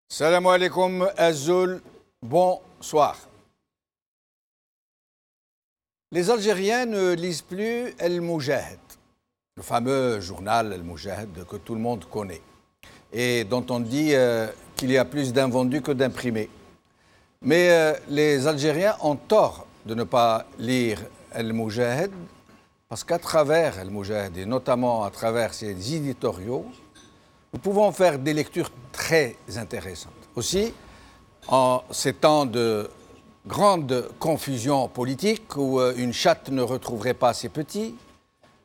Salam alaikum Azul, bonsoir. Les Algériens ne lisent plus El Moujahid, le fameux journal El Moujahid que tout le monde connaît et dont on dit qu'il y a plus d'invendus que d'imprimés. Mais les Algériens ont tort de ne pas lire El Moujahid parce qu'à travers El Moujahid et notamment à travers ses éditoriaux, nous pouvons faire des lectures très intéressantes. Aussi, en ces temps de grande confusion politique où une chatte ne retrouverait pas ses petits,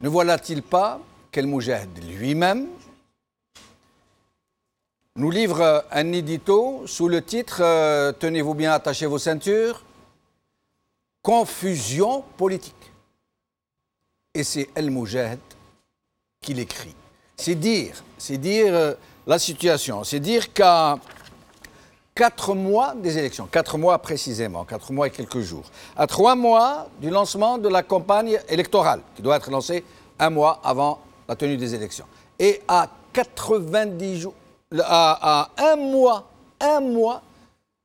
ne voilà-t-il pas qu'El Moujahid lui-même nous livre un édito sous le titre tenez-vous bien, attachez vos ceintures, confusion politique. Et c'est El Moujahid qui l'écrit. C'est dire la situation, c'est dire qu'à 4 mois des élections, 4 mois précisément, 4 mois et quelques jours, à 3 mois du lancement de la campagne électorale, qui doit être lancée 1 mois avant la tenue des élections, et à 90 jours, à 1 mois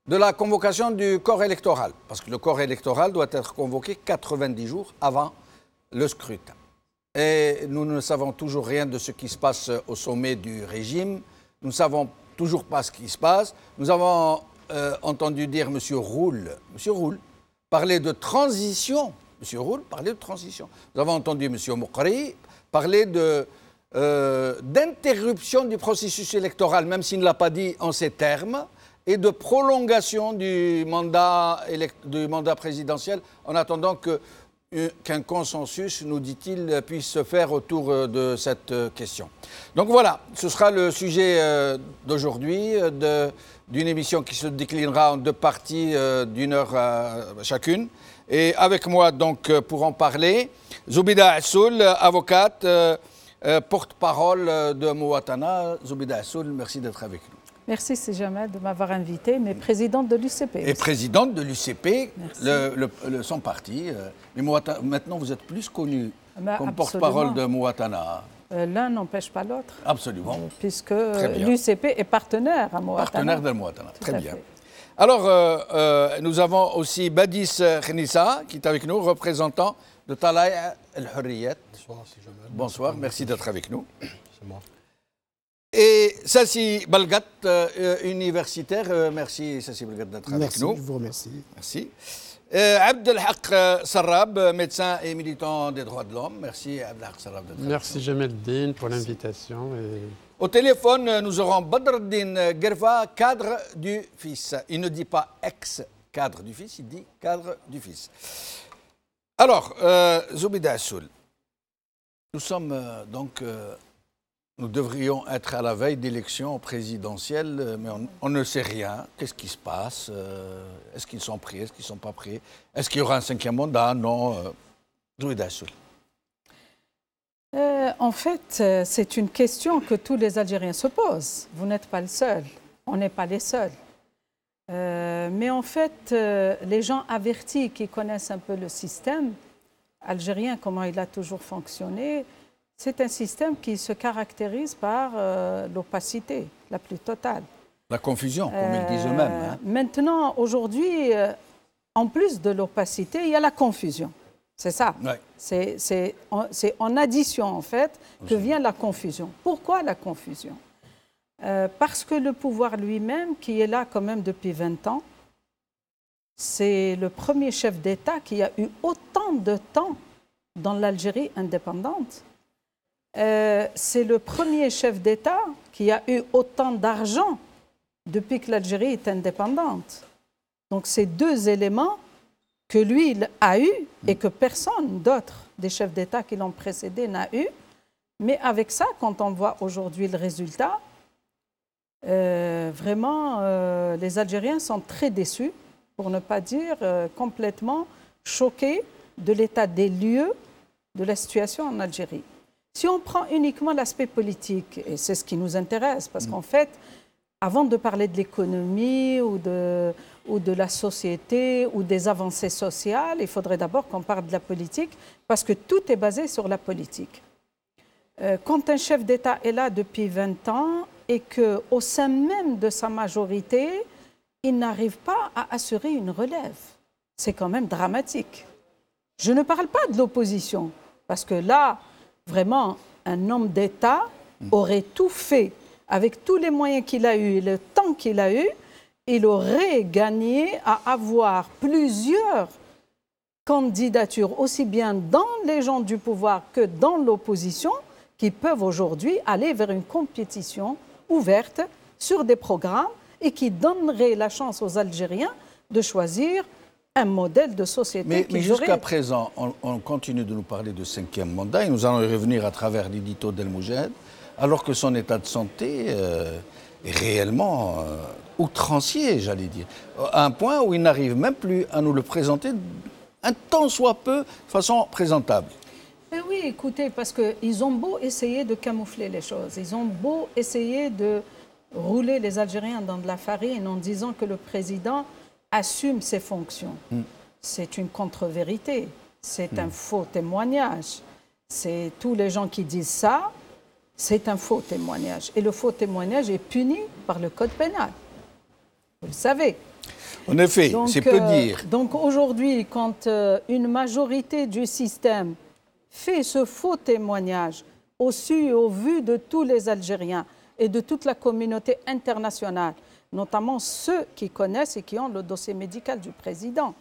de la convocation du corps électoral, parce que le corps électoral doit être convoqué 90 jours avant le scrutin. Et nous ne savons toujours rien de ce qui se passe au sommet du régime. Nous ne savons toujours pas ce qui se passe. Nous avons entendu dire M. Roul parler de transition. M. Roul parlait de transition. Nous avons entendu M. Moukri parler d'interruption du processus électoral, même s'il ne l'a pas dit en ces termes, et de prolongation du mandat présidentiel en attendant qu'un consensus, nous dit-il, puisse se faire autour de cette question. Donc voilà, ce sera le sujet d'aujourd'hui, d'une émission qui se déclinera en 2 parties d'1 heure chacune. Et avec moi, donc, pour en parler, Zoubida Assoul, avocate, porte-parole de Mouatana. Zoubida Assoul, merci d'être avec nous. Merci, c'est Jamel, de m'avoir invité, mais présidente de l'UCP. Et présidente de l'UCP, son parti. Maintenant, vous êtes plus connue comme porte-parole de Mouatana. L'un n'empêche pas l'autre. Absolument. Puisque l'UCP est partenaire à Mouatana. Partenaire de Mouatana, très bien. Alors, nous avons aussi Badis Khnissa, qui est avec nous, représentant de Talaya El Hurriyet. Bonsoir, c'est Jamel. Bonsoir, merci d'être avec nous. C'est moi. Et Sassi Balgat, universitaire. Merci Sassi Balgat d'être avec nous. Merci, je vous remercie. Merci. Abdelhak Sarrab, médecin et militant des droits de l'homme. Merci Abdelhak Sarrab d'être avec nous. Merci Jamel Din pour l'invitation. Au téléphone, nous aurons Badreddin Gerfa, cadre du FIS. Il ne dit pas ex-cadre du FIS, il dit cadre du FIS. Alors, Zoubida Assoul, nous sommes donc... Nous devrions être à la veille d'élections présidentielles, mais on ne sait rien. Qu'est-ce qui se passe? Est-ce qu'ils sont pris? Est-ce qu'ils ne sont pas pris? Est-ce qu'il y aura un 5e mandat? Non. Zoubida Assoul. En fait, c'est une question que tous les Algériens se posent. Vous n'êtes pas le seul. On n'est pas les seuls. Mais en fait, les gens avertis qui connaissent un peu le système algérien, comment il a toujours fonctionné, c'est un système qui se caractérise par l'opacité la plus totale. La confusion, comme ils disent eux-mêmes. Hein. Maintenant, aujourd'hui, en plus de l'opacité, il y a la confusion. C'est ça. Ouais. C'est en addition, en fait, que vient la confusion. Pourquoi la confusion? Parce que le pouvoir lui-même, qui est là quand même depuis 20 ans, c'est le premier chef d'État qui a eu autant de temps dans l'Algérie indépendante. C'est le premier chef d'État qui a eu autant d'argent depuis que l'Algérie est indépendante. Donc, c'est 2 éléments que lui il a eu et que personne d'autre des chefs d'État qui l'ont précédé n'a eu. Mais avec ça, quand on voit aujourd'hui le résultat, vraiment, les Algériens sont très déçus, pour ne pas dire complètement choqués de l'état des lieux de la situation en Algérie. Si on prend uniquement l'aspect politique, et c'est ce qui nous intéresse, parce qu'en fait, avant de parler de l'économie ou de la société ou des avancées sociales, il faudrait d'abord qu'on parle de la politique, parce que tout est basé sur la politique. Quand un chef d'État est là depuis 20 ans, et qu'au sein même de sa majorité, il n'arrive pas à assurer une relève. C'est quand même dramatique. Je ne parle pas de l'opposition, parce que là, vraiment, un homme d'État aurait tout fait, avec tous les moyens qu'il a eus et le temps qu'il a eu, il aurait gagné à avoir plusieurs candidatures, aussi bien dans les gens du pouvoir que dans l'opposition, qui peuvent aujourd'hui aller vers une compétition ouverte sur des programmes et qui donnerait la chance aux Algériens de choisir un modèle de société. Mais jusqu'à présent, on continue de nous parler de 5e mandat et nous allons y revenir à travers l'édito d'El Moujahid, alors que son état de santé est réellement outrancier, j'allais dire, à un point où il n'arrive même plus à nous le présenter un tant soit peu de façon présentable. Oui, écoutez, parce qu'ils ont beau essayer de camoufler les choses, ils ont beau essayer de rouler les Algériens dans de la farine en disant que le président assume ses fonctions. C'est une contre-vérité, c'est un faux témoignage. C'est tous les gens qui disent ça, c'est un faux témoignage. Et le faux témoignage est puni par le code pénal. Vous le savez. En effet, c'est peu dire. Donc aujourd'hui, quand une majorité du système fait ce faux témoignage au su et au vu de tous les Algériens et de toute la communauté internationale, notamment ceux qui connaissent et qui ont le dossier médical du président.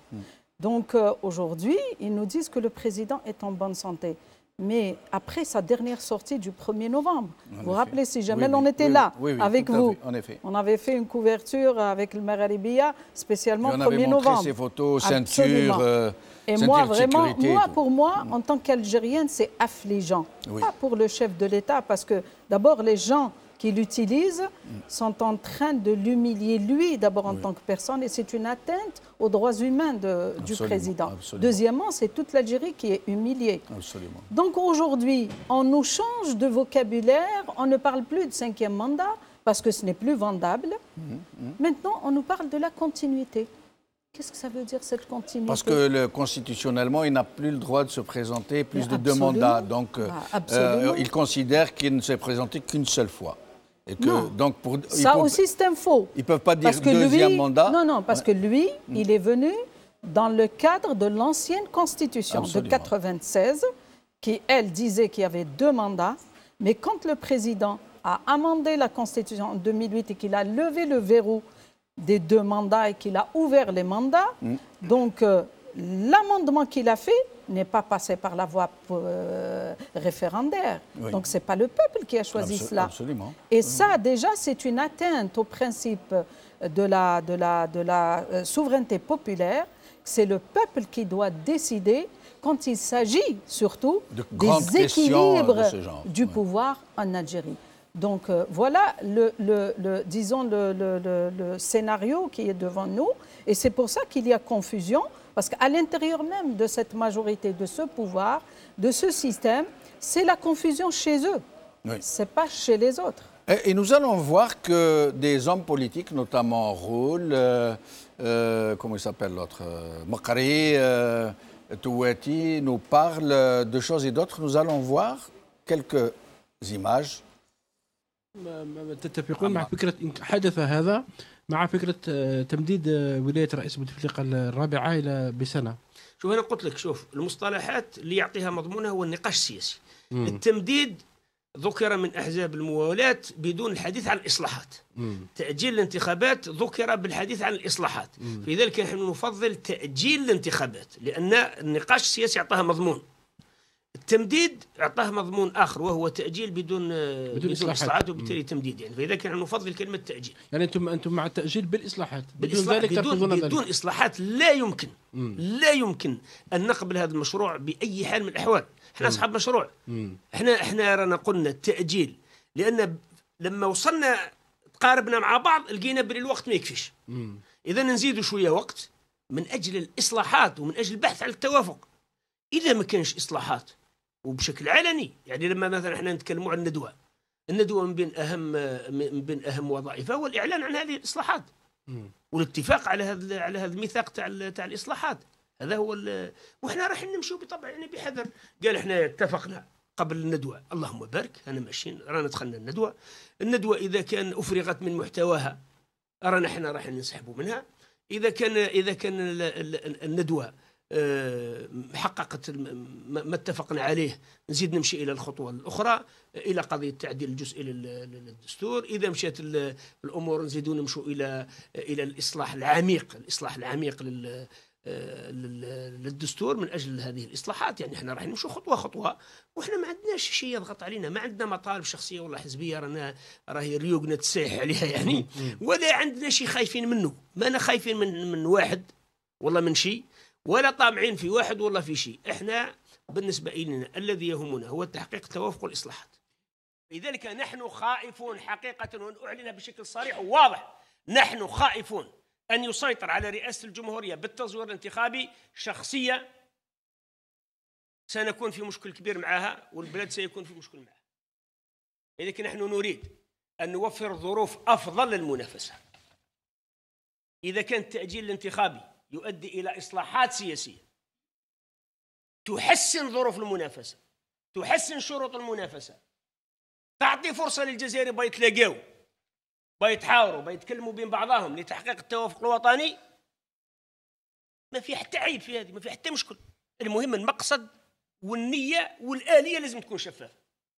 Donc aujourd'hui, ils nous disent que le président est en bonne santé. Mais après sa dernière sortie du 1er novembre, vous vous rappelez, si jamais on était là avec vous, on avait fait une couverture avec le maire Alibia, spécialement le 1er novembre. On avait montré ses photos, ceinture, et moi, vraiment, pour moi, en tant qu'Algérienne, c'est affligeant. Pas pour le chef de l'État, parce que d'abord, les gens qui l'utilisent sont en train de l'humilier, lui, d'abord en tant que personne, et c'est une atteinte aux droits humains du président. Deuxièmement, c'est toute l'Algérie qui est humiliée. Absolument. Donc aujourd'hui, on nous change de vocabulaire, on ne parle plus de 5e mandat, parce que ce n'est plus vendable. Maintenant, on nous parle de la continuité. Qu'est-ce que ça veut dire, cette continuité? Parce que constitutionnellement, il n'a plus le droit de se présenter plus de 2 mandats. Donc, il considère qu'il ne s'est présenté qu'une seule fois. Et que, non. Donc ça aussi, c'est un faux. Ils ne peuvent pas dire deuxième mandat. Non, parce que lui, il est venu dans le cadre de l'ancienne constitution de 1996, qui, elle, disait qu'il y avait 2 mandats. Mais quand le président a amendé la constitution en 2008 et qu'il a levé le verrou des 2 mandats et qu'il a ouvert les mandats, donc l'amendement qu'il a fait n'est pas passé par la voie référendaire. Donc ce n'est pas le peuple qui a choisi cela. Absolument. Et ça, déjà, c'est une atteinte au principe de la souveraineté populaire. C'est le peuple qui doit décider quand il s'agit surtout des équilibres du pouvoir en Algérie. Donc voilà disons le scénario qui est devant nous, et c'est pour ça qu'il y a confusion, parce qu'à l'intérieur même de cette majorité, de ce pouvoir, de ce système, c'est la confusion chez eux, c'est pas chez les autres. Et nous allons voir que des hommes politiques, notamment Roul, comment il s'appelle l'autre, Makari, Touati, nous parlent de choses et d'autres. Nous allons voir quelques images. تتفقون مع فكرة حدث هذا مع فكرة تمديد ولاية رئيس بوتفليقة الرابعة إلى بسنة؟ شوف أنا قلت لك، شوف المصطلحات اللي يعطيها مضمونها هو النقاش السياسي. التمديد ذكر من أحزاب الموالاة بدون الحديث عن الإصلاحات. تأجيل الانتخابات ذكر بالحديث عن الإصلاحات. في ذلك نحن نفضل تأجيل الانتخابات لأن النقاش السياسي أعطاها مضمون. التمديد اعطاه مضمون اخر وهو تاجيل بدون اصلاحات وبالتالي تمديد، يعني فلذلك نحن نفضل كلمه تاجيل. يعني انتم مع التاجيل بالاصلاحات، بدون اصلاحات لا يمكن ان نقبل هذا المشروع باي حال من الاحوال. احنا اصحاب مشروع. احنا رانا قلنا التاجيل لان لما وصلنا تقاربنا مع بعض لقينا بلي الوقت ما يكفيش. اذا نزيدوا شويه وقت من اجل الاصلاحات ومن اجل البحث على التوافق. اذا ما كانش اصلاحات وبشكل علني، يعني لما مثلا احنا نتكلموا عن الندوه من بين اهم وظائفها هو الاعلان عن هذه الاصلاحات والاتفاق على هذا الميثاق تاع الاصلاحات. هذا هو وإحنا راح نمشيو بطبع يعني بحذر. قال احنا اتفقنا قبل الندوة. اللهم بارك، أنا ماشيين رانا دخلنا الندوة إذا كان أفرغت من محتواها رانا احنا راح نسحبوا منها. إذا كان الندوة حققت ما اتفقنا عليه نزيد نمشي إلى الخطوة الأخرى إلى قضية تعديل الجزء للدستور. إذا مشات الأمور نزيدوا نمشوا إلى الإصلاح العميق للدستور من أجل هذه الإصلاحات. يعني احنا راح نمشوا خطوة خطوة، وإحنا ما عندناش شيء يضغط علينا، ما عندنا مطالب شخصية ولا حزبية راهي ريوقنا تسيح عليها يعني، ولا عندنا شيء خايفين منه. ما أنا خايفين من واحد والله من شيء، ولا طامعين في واحد والله في شيء. احنا بالنسبة إلينا الذي يهمنا هو تحقيق التوافق والإصلاحات. لذلك نحن خائفون حقيقة، وأن أعلنها بشكل صريح وواضح، نحن خائفون أن يسيطر على رئاسة الجمهورية بالتزوير الانتخابي شخصية سنكون في مشكل كبير معها، والبلاد سيكون في مشكل معها. لذلك نحن نريد أن نوفر ظروف أفضل للمنافسة. إذا كان التأجيل الانتخابي يؤدي إلى إصلاحات سياسية تحسن ظروف المنافسة، تحسن شروط المنافسة، تعطي فرصة للجزائر بيتلاقوا، بيتحاوروا، بيتكلموا بين بعضهم لتحقيق التوافق الوطني، ما في حتى عيب في هذه، ما في حتى مشكل. المهم المقصد والنية والآلية لازم تكون شفافة.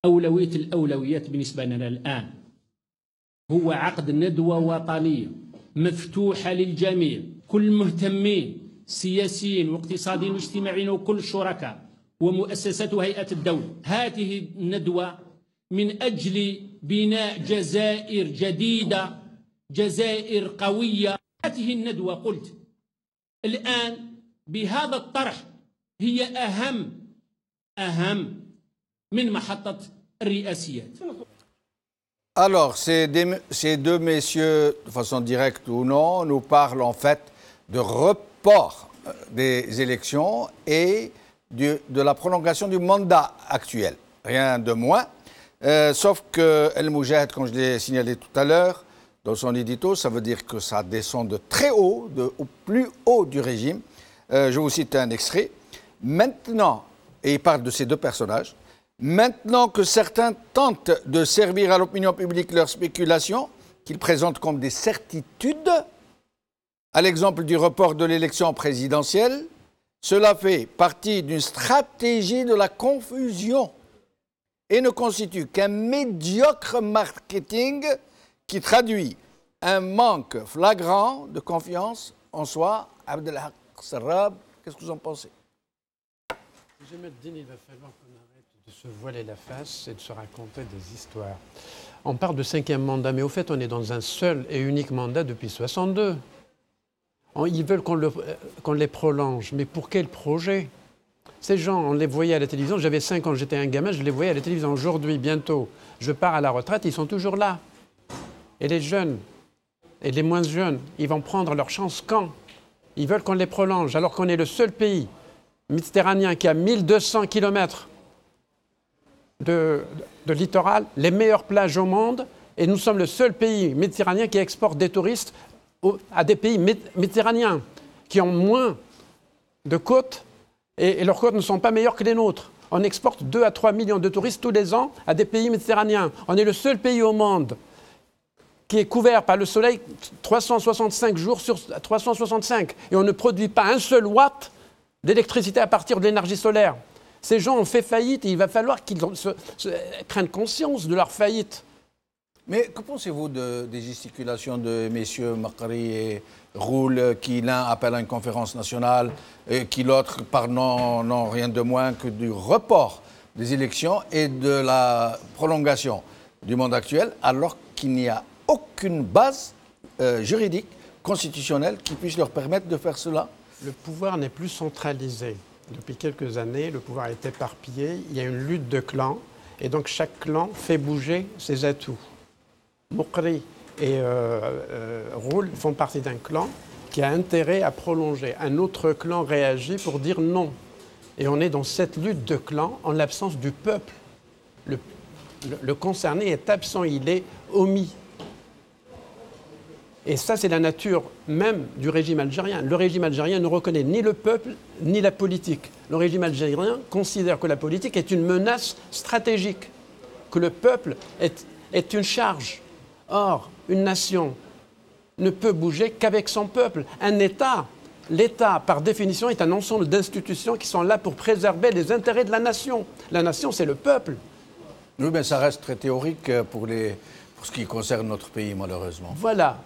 أولوية الأولويات بالنسبة لنا الآن هو عقد ندوة وطنية مفتوحة للجميع، كل المهتمين سياسيين واقتصاديين واجتماعيين وكل الشركاء ومؤسسات وهيئات الدولة. هذه الندوة من أجل بناء جزائر جديدة، جزائر قوية. هذه الندوة قلت الآن بهذا الطرح هي أهم من محطة الرئاسيات. Alors, ces deux messieurs, de façon directe ou non, nous parlent en fait de report des élections et de la prolongation du mandat actuel. Rien de moins. Sauf que El Moujahid, comme je l'ai signalé tout à l'heure, dans son édito, ça veut dire que ça descend de très haut, au plus haut du régime. Je vous cite un extrait. Maintenant, et il parle de ces deux personnages, maintenant que certains tentent de servir à l'opinion publique leurs spéculations, qu'ils présentent comme des certitudes, à l'exemple du report de l'élection présidentielle, cela fait partie d'une stratégie de la confusion et ne constitue qu'un médiocre marketing qui traduit un manque flagrant de confiance en soi. Abdelhak Serrab, qu'est-ce que vous en pensez? Il va falloir qu'on arrête de se voiler la face et de se raconter des histoires. On parle de 5e mandat, mais au fait, on est dans un seul et unique mandat depuis 62. Ils veulent qu'on les prolonge, mais pour quel projet? Ces gens, on les voyait à la télévision. J'avais 5 ans, j'étais un gamin, je les voyais à la télévision. Aujourd'hui, bientôt, je pars à la retraite, ils sont toujours là. Et les jeunes, et les moins jeunes, ils vont prendre leur chance quand? Ils veulent qu'on les prolonge, alors qu'on est le seul pays méditerranéen qui a 1200 km de littoral, les meilleures plages au monde, et nous sommes le seul pays méditerranéen qui exporte des touristes à des pays méditerranéens qui ont moins de côtes, et leurs côtes ne sont pas meilleures que les nôtres. On exporte 2 à 3 millions de touristes tous les ans à des pays méditerranéens. On est le seul pays au monde qui est couvert par le soleil 365 jours sur 365, et on ne produit pas un seul watt d'électricité à partir de l'énergie solaire. Ces gens ont fait faillite et il va falloir qu'ils prennent conscience de leur faillite. Mais que pensez-vous des gesticulations de messieurs Makari et Roul, qui l'un appelle à une conférence nationale et qui l'autre par non rien de moins que du report des élections et de la prolongation du mandat actuel, alors qu'il n'y a aucune base juridique, constitutionnelle qui puisse leur permettre de faire cela? Le pouvoir n'est plus centralisé. Depuis quelques années, le pouvoir est éparpillé. Il y a une lutte de clans. Et donc, chaque clan fait bouger ses atouts. Moukri et Roul font partie d'un clan qui a intérêt à prolonger. Un autre clan réagit pour dire non. Et on est dans cette lutte de clans en l'absence du peuple. Le concerné est absent, il est omis. Et ça, c'est la nature même du régime algérien. Le régime algérien ne reconnaît ni le peuple, ni la politique. Le régime algérien considère que la politique est une menace stratégique, que le peuple est une charge. Or, une nation ne peut bouger qu'avec son peuple. Un État, l'État, par définition, est un ensemble d'institutions qui sont là pour préserver les intérêts de la nation. La nation, c'est le peuple. Oui, mais ça reste très théorique pour ce qui concerne notre pays, malheureusement. Voilà.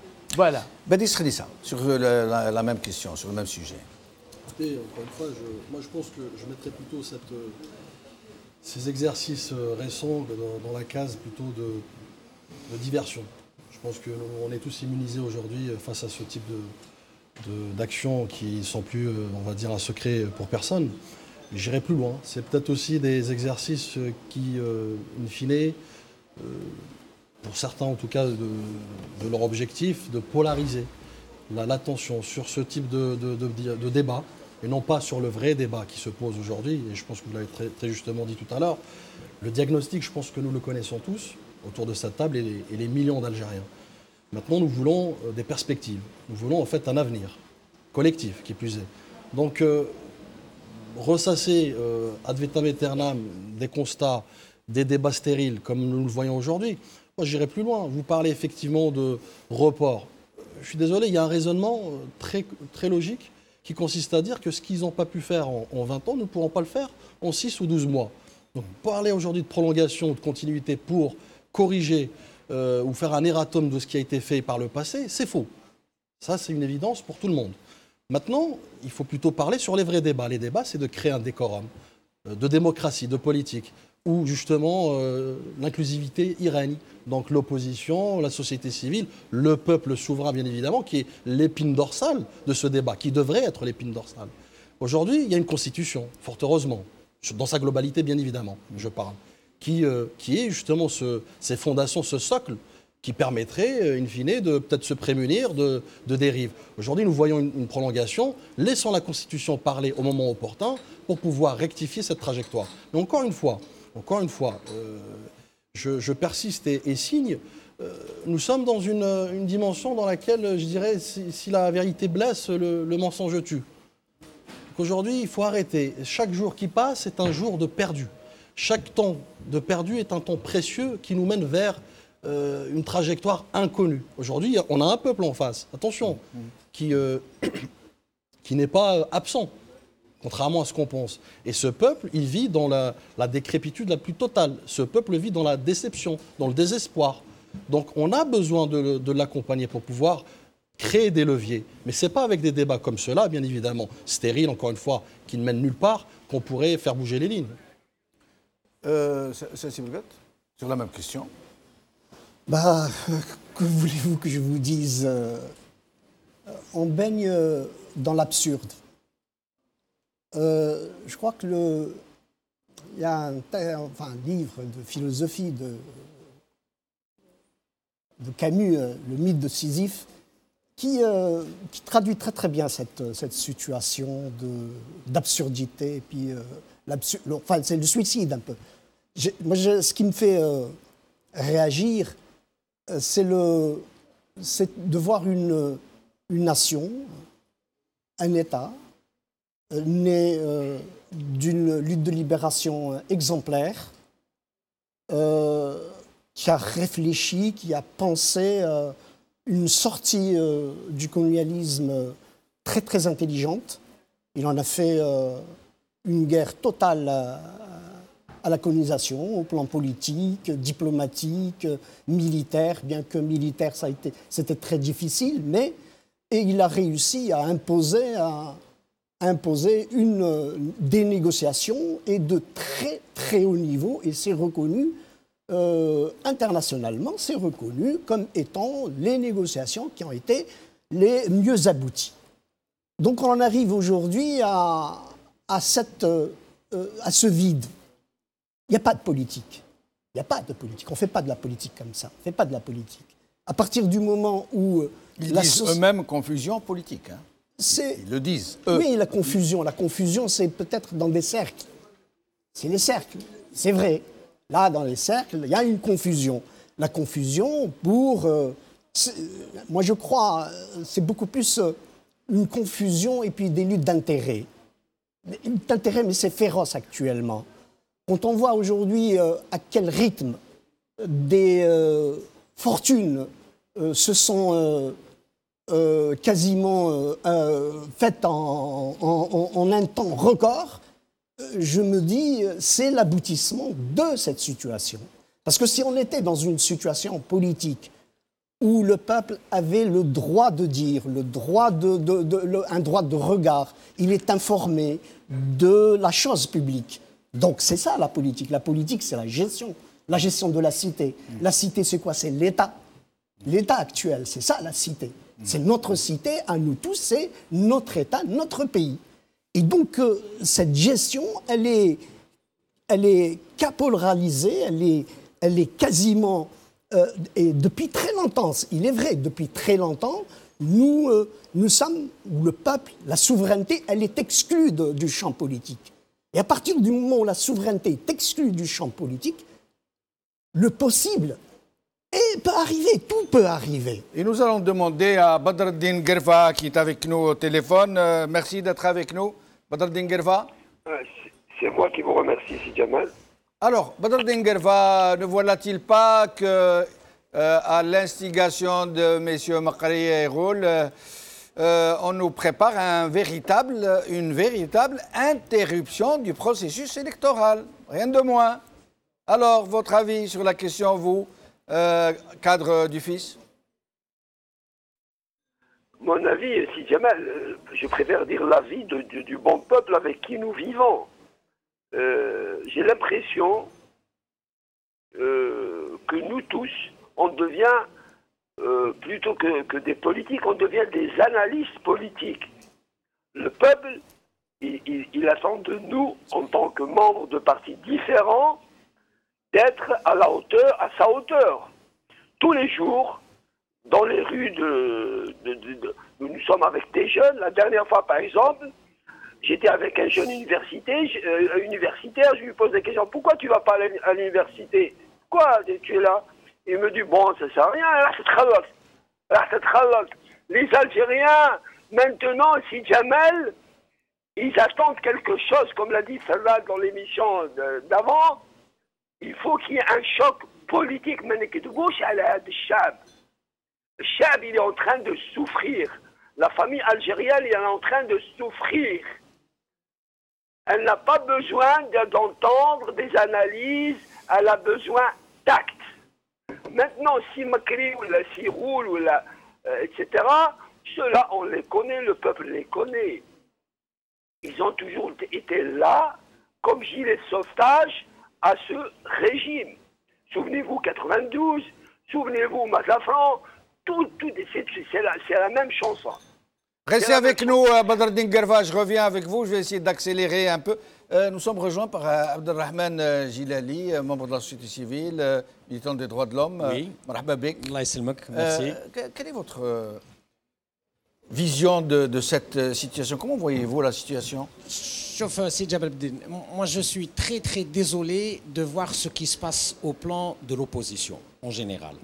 Badis Khalissa, sur la même question, sur le même sujet. Écoutez, encore une fois, moi je pense que je mettrais plutôt ces exercices récents dans la case plutôt de diversion. Je pense qu'on est tous immunisés aujourd'hui face à ce type d'actions qui ne sont plus, on va dire, un secret pour personne. J'irai plus loin. C'est peut-être aussi des exercices qui, in fine, pour certains en tout cas, de leur objectif, de polariser l'attention sur ce type de débat, et non pas sur le vrai débat qui se pose aujourd'hui. Et je pense que vous l'avez très, très justement dit tout à l'heure. Le diagnostic, je pense que nous le connaissons tous autour de cette table et les millions d'Algériens. Maintenant, nous voulons des perspectives. Nous voulons en fait un avenir collectif, qui plus est. Donc, ressasser ad vitam aeternam des constats, des débats stériles, comme nous le voyons aujourd'hui, moi j'irai plus loin. Vous parlez effectivement de report. Je suis désolé, il y a un raisonnement très, très logique qui consiste à dire que ce qu'ils n'ont pas pu faire en 20 ans, nous ne pourrons pas le faire en 6 ou 12 mois. Donc parler aujourd'hui de prolongation ou de continuité pour corriger ou faire un erratum de ce qui a été fait par le passé, c'est faux. Ça, c'est une évidence pour tout le monde. Maintenant, il faut plutôt parler sur les vrais débats. Les débats, c'est de créer un décorum de démocratie, de politique, où justement l'inclusivité y règne. Donc l'opposition, la société civile, le peuple souverain, bien évidemment, qui est l'épine dorsale de ce débat, qui devrait être l'épine dorsale. Aujourd'hui, il y a une constitution, fort heureusement, dans sa globalité, bien évidemment, je parle, qui est justement ces fondations, ce socle, qui permettrait, in fine, de peut-être se prémunir de dérives. Aujourd'hui, nous voyons une prolongation. Laissons la Constitution parler au moment opportun pour pouvoir rectifier cette trajectoire. Mais encore une fois, je persiste et signe, nous sommes dans une dimension dans laquelle, je dirais, si la vérité blesse, le mensonge tue. Aujourd'hui, il faut arrêter. Chaque jour qui passe est un jour de perdu. Chaque temps de perdu est un temps précieux qui nous mène vers une trajectoire inconnue. Aujourd'hui, on a un peuple en face, attention, qui n'est pas absent, contrairement à ce qu'on pense. Et ce peuple, il vit dans la décrépitude la plus totale. Ce peuple vit dans la déception, dans le désespoir. Donc on a besoin de l'accompagner pour pouvoir créer des leviers. Mais ce n'est pas avec des débats comme cela, bien évidemment, stériles, encore une fois, qui ne mènent nulle part, qu'on pourrait faire bouger les lignes. Sur la même question. Que voulez-vous que je vous dise? On baigne dans l'absurde. Je crois que il y a un livre de philosophie de Camus, le mythe de Sisyphe, qui traduit très très bien cette situation d'absurdité. Et puis c'est le suicide un peu. Ce qui me fait réagir, c'est de voir une nation, un État, né d'une lutte de libération exemplaire, qui a réfléchi, qui a pensé une sortie du colonialisme très très intelligente. Il en a fait une guerre totale à la colonisation, au plan politique, diplomatique, militaire, bien que militaire, c'était très difficile, et il a réussi à imposer des négociations et de très très haut niveau, et c'est reconnu internationalement, c'est reconnu comme étant les négociations qui ont été les mieux abouties. Donc on en arrive aujourd'hui à ce vide. Il n'y a pas de politique. Il n'y a pas de politique. On ne fait pas de la politique comme ça. On ne fait pas de la politique. À partir du moment où... Ils disent eux-mêmes confusion politique. Hein. Ils le disent, eux. Oui, la confusion, c'est peut-être dans des cercles. C'est les cercles, c'est vrai. Là, dans les cercles, il y a une confusion. La confusion pour Moi, je crois, c'est beaucoup plus une confusion et puis des luttes d'intérêts. D'intérêts, mais c'est féroce actuellement. Quand on voit aujourd'hui à quel rythme des fortunes se sont quasiment faites en un temps record, je me dis, c'est l'aboutissement de cette situation. Parce que si on était dans une situation politique où le peuple avait le droit de dire, un droit de regard, il est informé de la chose publique. Donc c'est ça la politique. La politique, c'est la gestion de la cité. La cité, c'est quoi? C'est l'État. L'État actuel, c'est ça la cité. C'est notre cité, à nous tous, c'est notre État, notre pays. Et donc cette gestion, elle est caporalisée, elle est quasiment... et depuis très longtemps, il est vrai, depuis très longtemps, nous sommes, le peuple, la souveraineté, elle est exclue du champ politique. Et à partir du moment où la souveraineté est exclue du champ politique, le possible peut arriver, tout peut arriver. Et nous allons demander à Badreddine Guerva, qui est avec nous au téléphone. Merci d'être avec nous. Badreddine Guerva. C'est moi qui vous remercie, Si Jamal. Alors, Badreddine Guerva, ne voilà-t-il pas que, à l'instigation de M. Makari et Roul, on nous prépare une véritable interruption du processus électoral, rien de moins. Alors, votre avis sur la question, vous, cadre du FIS? Mon avis, Si Jamal, je préfère dire l'avis du bon peuple avec qui nous vivons. J'ai l'impression que nous tous, on devient, plutôt que des politiques, on devient des analystes politiques. Le peuple, il attend de nous, en tant que membres de partis différents, d'être à sa hauteur. Tous les jours, dans les rues nous sommes avec des jeunes. La dernière fois, par exemple, j'étais avec un jeune universitaire, je lui pose des questions. Pourquoi tu ne vas pas à l'université? Pourquoi tu es là? Il me dit, bon, ça ne sert à rien. Les Algériens, maintenant, Si Jamal, ils attendent quelque chose, comme l'a dit Salah dans l'émission d'avant. Il faut qu'il y ait un choc politique. Le Chab, il est en train de souffrir. La famille algérienne, elle est en train de souffrir. Elle n'a pas besoin d'entendre des analyses, elle a besoin d'actes. Maintenant, si Makri ou si Roul, etc., ceux-là, on les connaît, le peuple les connaît. Ils ont toujours été là, comme gilet de sauvetage, à ce régime. Souvenez-vous 92, souvenez-vous Mazafran, c'est la même chanson. Restez avec nous, Badreddine Guerva, je reviens avec vous, je vais essayer d'accélérer un peu. Nous sommes rejoints par Abdelrahman Jilali, membre de la société civile, militant des droits de l'homme. Oui. Marhaba bik. Allah yasselmek, merci. Quelle est votre vision de cette situation? Comment voyez-vous la situation? Moi, je suis très, très désolé de voir ce qui se passe au plan de l'opposition, en général.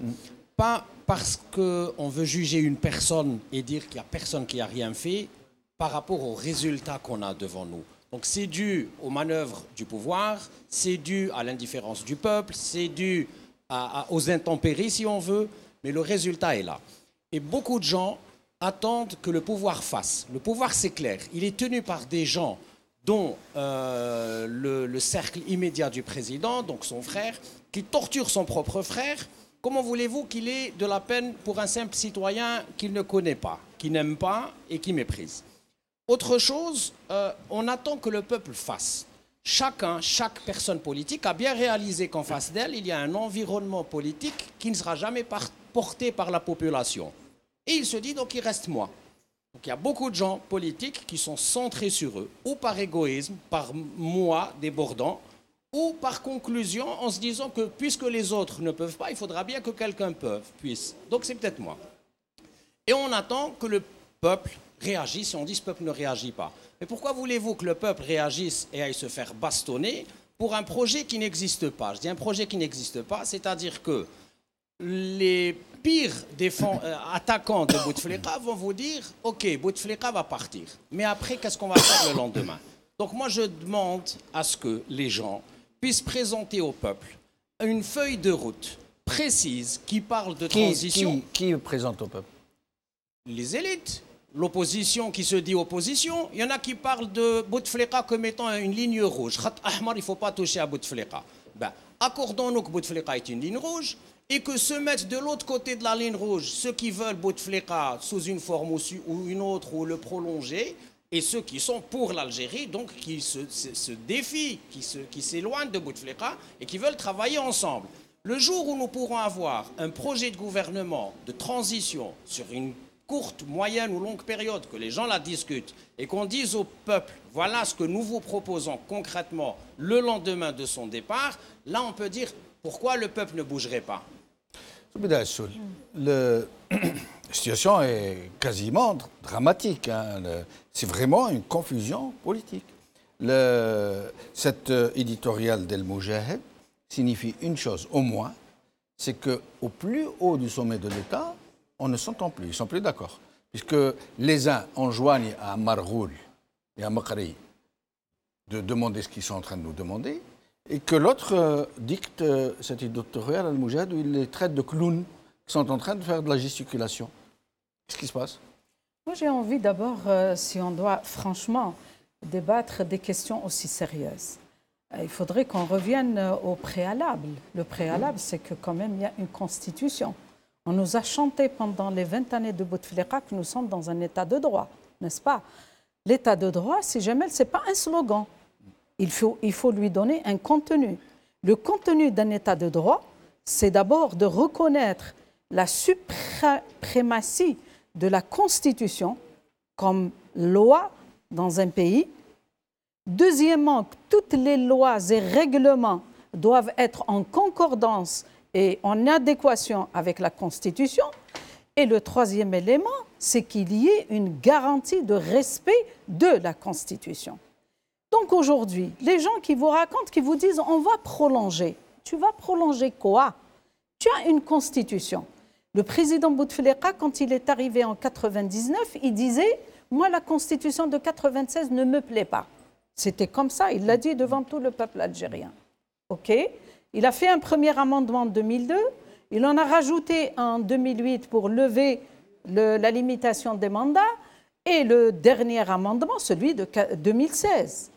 Pas parce qu'on veut juger une personne et dire qu'il n'y a personne qui n'a rien fait par rapport aux résultats qu'on a devant nous. Donc c'est dû aux manœuvres du pouvoir, c'est dû à l'indifférence du peuple, c'est dû aux intempéries si on veut, mais le résultat est là. Et beaucoup de gens attendent que le pouvoir fasse. Le pouvoir, c'est clair, il est tenu par des gens dont le cercle immédiat du président, donc son frère, qui torture son propre frère. Comment voulez-vous qu'il ait de la peine pour un simple citoyen qu'il ne connaît pas, qui n'aime pas et qui méprise? Autre chose, on attend que le peuple fasse. Chaque personne politique a bien réalisé qu'en face d'elle, il y a un environnement politique qui ne sera jamais porté par la population. Et il se dit, donc il reste moi. Donc il y a beaucoup de gens politiques qui sont centrés sur eux, ou par égoïsme, par moi débordant, ou par conclusion en se disant que puisque les autres ne peuvent pas, il faudra bien que quelqu'un puisse. Donc c'est peut-être moi. Et on attend que le peuple réagisse, et on dit ce peuple ne réagit pas. Mais pourquoi voulez-vous que le peuple réagisse et aille se faire bastonner pour un projet qui n'existe pas? Je dis un projet qui n'existe pas, c'est-à-dire que les pires attaquants de Bouteflika vont vous dire « Ok, Bouteflika va partir. Mais après, qu'est-ce qu'on va faire le lendemain ?» Donc moi, je demande à ce que les gens puissent présenter au peuple une feuille de route précise qui parle de transition. Qui présente au peuple? Les élites. L'opposition qui se dit opposition. Il y en a qui parlent de Bouteflika comme étant une ligne rouge. Khat Ahmar, il ne faut pas toucher à Bouteflika. Ben, accordons-nous que Bouteflika est une ligne rouge et que se mettent de l'autre côté de la ligne rouge ceux qui veulent Bouteflika sous une forme ou une autre ou le prolonger, et ceux qui sont pour l'Algérie, donc qui se défient, qui s'éloignent de Bouteflika et qui veulent travailler ensemble. Le jour où nous pourrons avoir un projet de gouvernement de transition sur une courte, moyenne ou longue période, que les gens la discutent et qu'on dise au peuple, voilà ce que nous vous proposons concrètement le lendemain de son départ, là on peut dire pourquoi le peuple ne bougerait pas. La situation est quasiment dramatique. Hein. C'est vraiment une confusion politique. Cette éditoriale d'El Moujahid signifie une chose, au moins, c'est qu'au plus haut du sommet de l'État, on ne s'entend plus, ils ne sont plus d'accord. Puisque les uns enjoignent à Marghoul et à Makri de demander ce qu'ils sont en train de nous demander, et que l'autre dicte cet éditorial Al Moujahid où il les traite de clowns qui sont en train de faire de la gesticulation. Qu'est-ce qui se passe? Moi, j'ai envie d'abord, si on doit franchement débattre des questions aussi sérieuses, il faudrait qu'on revienne au préalable. Le préalable, c'est que quand même, il y a une constitution. On nous a chanté pendant les 20 années de Bouteflika que nous sommes dans un état de droit, n'est-ce pas? L'état de droit, si jamais, ce n'est pas un slogan. Il faut lui donner un contenu. Le contenu d'un état de droit, c'est d'abord de reconnaître la suprématie de la Constitution comme loi dans un pays. Deuxièmement, toutes les lois et règlements doivent être en concordance et en adéquation avec la Constitution. Et le troisième élément, c'est qu'il y ait une garantie de respect de la Constitution. Donc aujourd'hui, les gens qui vous racontent, qui vous disent « on va prolonger », tu vas prolonger quoi? Tu as une Constitution. Le président Bouteflika, quand il est arrivé en 1999, il disait « moi, la Constitution de 1996 ne me plaît pas ». C'était comme ça, il l'a dit devant tout le peuple algérien. OK. Il a fait un premier amendement en 2002, il en a rajouté en 2008 pour lever la limitation des mandats, et le dernier amendement, celui de 2016.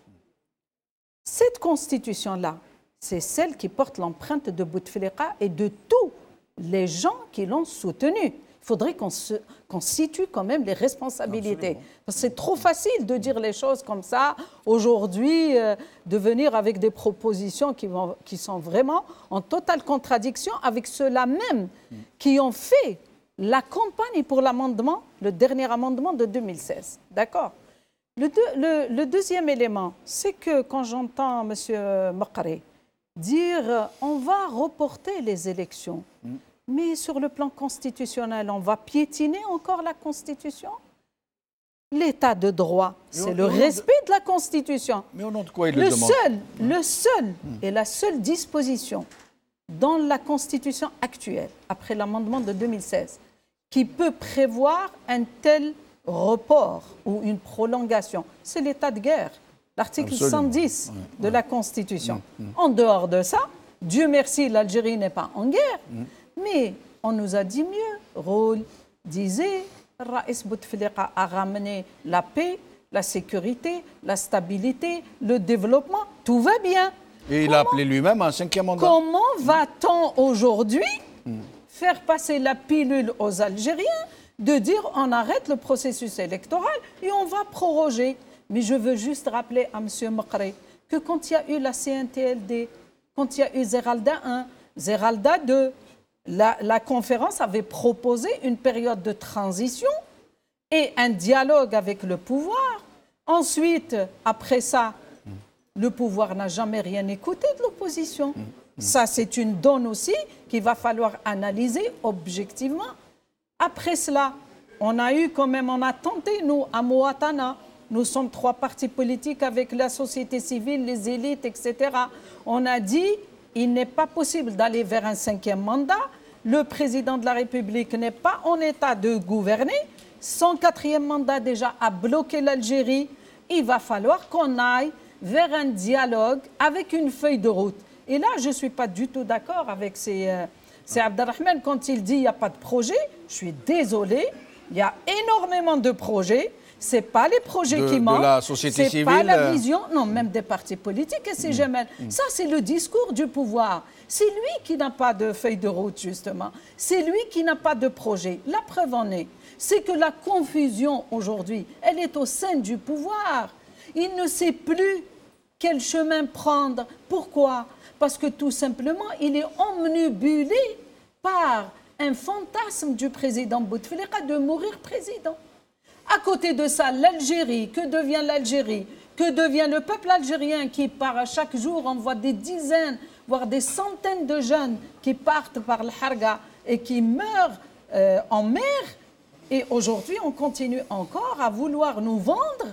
Cette constitution-là, c'est celle qui porte l'empreinte de Bouteflika et de tous les gens qui l'ont soutenue. Il faudrait qu'on situe quand même les responsabilités. Parce que c'est trop facile de dire les choses comme ça, aujourd'hui, de venir avec des propositions qui sont vraiment en totale contradiction avec ceux-là même qui ont fait la campagne pour l'amendement, le dernier amendement de 2016. D'accord? Le deuxième élément, c'est que quand j'entends M. Makri dire on va reporter les élections, mais sur le plan constitutionnel, on va piétiner encore la Constitution? L'état de droit, c'est le respect de la Constitution. Mais au nom de quoi il le demande? Le seul et la seule disposition dans la Constitution actuelle, après l'amendement de 2016, qui peut prévoir un tel report ou une prolongation, c'est l'état de guerre, l'article 110 de la Constitution. En dehors de ça, Dieu merci, l'Algérie n'est pas en guerre, mais on nous a dit mieux. Raoul disait, Raïs Bouteflika a ramené la paix, la sécurité, la stabilité, le développement, tout va bien. Et il a appelé lui-même un 5e mandat. Comment va-t-on aujourd'hui faire passer la pilule aux Algériens de dire on arrête le processus électoral et on va proroger? Mais je veux juste rappeler à M. Makri que quand il y a eu la CNTLD, quand il y a eu Zeralda 1, Zeralda 2, la conférence avait proposé une période de transition et un dialogue avec le pouvoir. Ensuite, après ça, le pouvoir n'a jamais rien écouté de l'opposition. Ça, c'est une donne aussi qu'il va falloir analyser objectivement. Après cela, on a tenté, nous, à Mouatana, nous sommes 3 partis politiques avec la société civile, les élites, etc. On a dit, il n'est pas possible d'aller vers un 5e mandat, le président de la République n'est pas en état de gouverner, son 4e mandat déjà a bloqué l'Algérie, il va falloir qu'on aille vers un dialogue avec une feuille de route. Et là, je ne suis pas du tout d'accord avec c'est Abdelrahman quand il dit qu'il n'y a pas de projet. Je suis désolée, il y a énormément de projets. Ce n'est pas les projets qui manquent. De la société civile. Ce n'est pas la vision, non, même des partis politiques. Et c'est jamais. Ça, c'est le discours du pouvoir. C'est lui qui n'a pas de feuille de route, justement. C'est lui qui n'a pas de projet. La preuve en est, c'est que la confusion aujourd'hui, elle est au sein du pouvoir. Il ne sait plus quel chemin prendre. Pourquoi ? Parce que tout simplement, il est omnibulé par un fantasme du président Bouteflika de mourir président. À côté de ça, l'Algérie, que devient l'Algérie? Que devient le peuple algérien qui part chaque jour? On voit des dizaines, voire des centaines de jeunes qui partent par le Harga et qui meurent en mer. Et aujourd'hui, on continue encore à vouloir nous vendre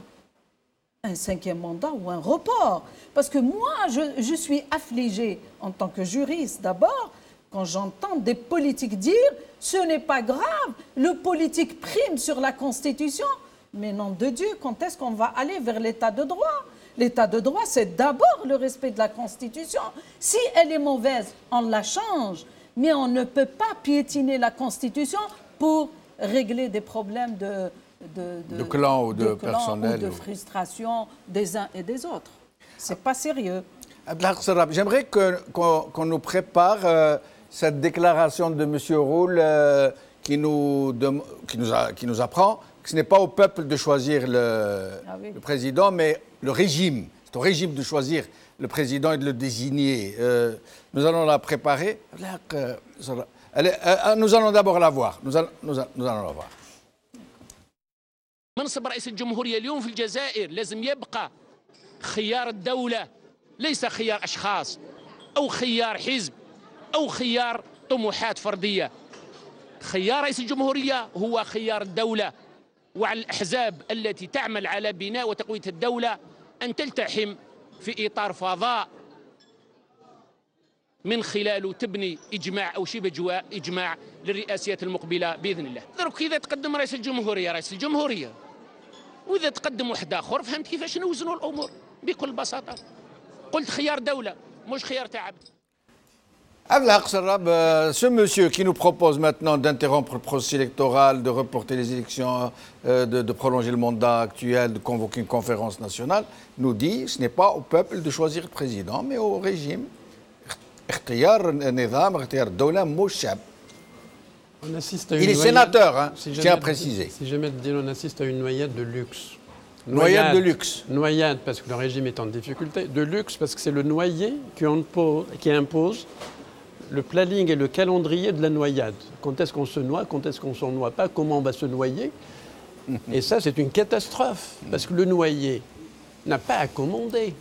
un 5e mandat ou un report. Parce que moi, je suis affligée en tant que juriste d'abord, quand j'entends des politiques dire « ce n'est pas grave, le politique prime sur la Constitution ». Mais nom de Dieu, quand est-ce qu'on va aller vers l'état de droit? L'état de droit, c'est d'abord le respect de la Constitution. Si elle est mauvaise, on la change. Mais on ne peut pas piétiner la Constitution pour régler des problèmes de clan ou de personnel. Ou de frustration des uns et des autres. C'est pas sérieux. J'aimerais qu'on nous prépare cette déclaration de M. Roul qui nous apprend que ce n'est pas au peuple de choisir le président, mais le régime. C'est au régime de choisir le président et de le désigner. Nous allons la préparer. Nous allons d'abord la voir. Nous allons la voir. منصب رئيس الجمهورية اليوم في الجزائر لازم يبقى خيار الدولة، ليس خيار أشخاص أو خيار حزب أو خيار طموحات فردية. خيار رئيس الجمهورية هو خيار الدولة، وعلى الأحزاب التي تعمل على بناء وتقوية الدولة أن تلتحم في إطار فضاء من خلاله تبني إجماع أو شبه إجماع للرئاسيات المقبلة بإذن الله. درك إذا تقدم رئيس الجمهورية وإذا تقدم واحد آخر فهمت كيفاش نوزنوا الأمور بكل بساطة. قلت خيار دولة مش خيار تعب. Ce monsieur qui nous propose maintenant d'interrompre le processus électoral, de reporter les élections, de prolonger le mandat actuel, de convoquer une conférence nationale, nous dit que ce n'est pas au peuple de choisir le président, mais au régime. Il est sénateur, hein, je tiens à préciser. Si jamais on assiste à une noyade de luxe. Noyade de luxe. Noyade parce que le régime est en difficulté. De luxe parce que c'est le noyé qui impose le planning et le calendrier de la noyade. Quand est-ce qu'on se noie, quand est-ce qu'on ne s'en noie pas, comment on va se noyer. Et ça, c'est une catastrophe parce que le noyé n'a pas à commander.